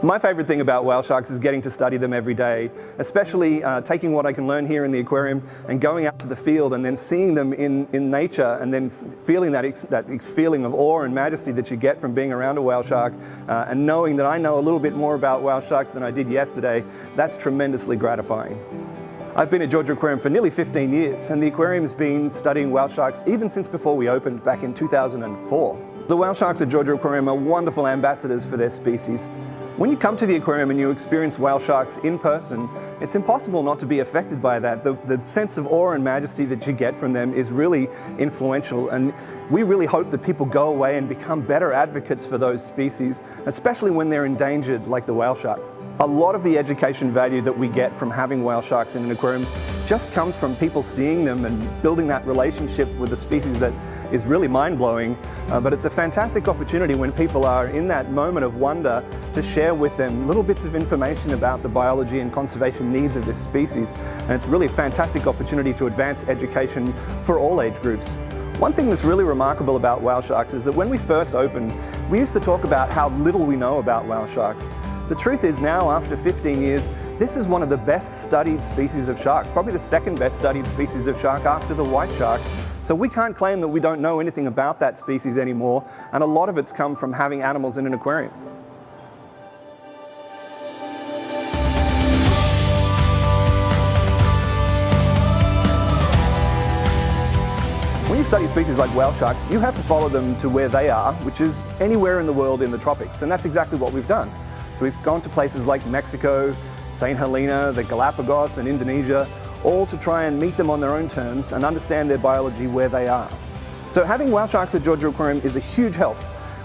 My favorite thing about whale sharks is getting to study them every day, especially taking what I can learn here in the aquarium and going out to the field and then seeing them in nature and then feeling that feeling of awe and majesty that you get from being around a whale shark and knowing that I know a little bit more about whale sharks than I did yesterday. That's tremendously gratifying. I've been at Georgia Aquarium for nearly 15 years, and the aquarium's been studying whale sharks even since before we opened back in 2004. The whale sharks at Georgia Aquarium are wonderful ambassadors for their species. When you come to the aquarium and you experience whale sharks in person, it's impossible not to be affected by that. The sense of awe and majesty that you get from them is really influential, and we really hope that people go away and become better advocates for those species, especially when they're endangered like the whale shark. A lot of the education value that we get from having whale sharks in an aquarium just comes from people seeing them and building that relationship with the species that is really mind-blowing, but it's a fantastic opportunity when people are in that moment of wonder to share with them little bits of information about the biology and conservation needs of this species, and it's really a fantastic opportunity to advance education for all age groups. One thing that's really remarkable about whale sharks is that when we first opened, we used to talk about how little we know about whale sharks. The truth is now, after 15 years, this is one of the best studied species of sharks, probably the second best studied species of shark after the white shark. So we can't claim that we don't know anything about that species anymore, and a lot of it's come from having animals in an aquarium. When you study species like whale sharks, you have to follow them to where they are, which is anywhere in the world in the tropics, and that's exactly what we've done. So we've gone to places like Mexico, St. Helena, the Galapagos and Indonesia, all to try and meet them on their own terms and understand their biology where they are. So having whale sharks at Georgia Aquarium is a huge help.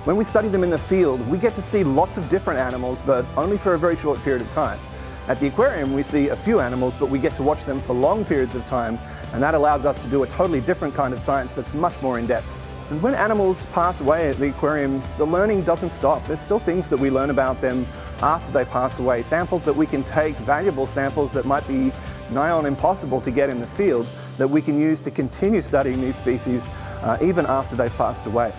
When we study them in the field, we get to see lots of different animals, but only for a very short period of time. At the aquarium, we see a few animals, but we get to watch them for long periods of time, and that allows us to do a totally different kind of science that's much more in-depth. And when animals pass away at the aquarium, the learning doesn't stop. There's still things that we learn about them after they pass away, samples that we can take, valuable samples that might be nigh on impossible to get in the field, that we can use to continue studying these species even after they've passed away.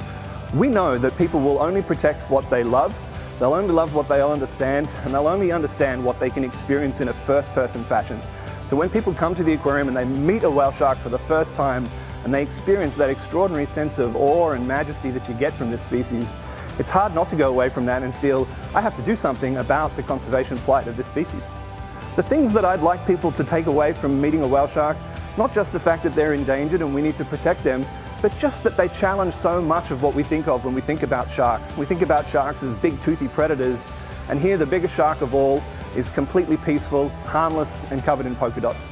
We know that people will only protect what they love, they'll only love what they'll understand, and they'll only understand what they can experience in a first-person fashion. So when people come to the aquarium and they meet a whale shark for the first time, and they experience that extraordinary sense of awe and majesty that you get from this species, it's hard not to go away from that and feel, I have to do something about the conservation plight of this species. The things that I'd like people to take away from meeting a whale shark, not just the fact that they're endangered and we need to protect them, but just that they challenge so much of what we think of when we think about sharks. We think about sharks as big toothy predators, and here the biggest shark of all is completely peaceful, harmless, and covered in polka dots.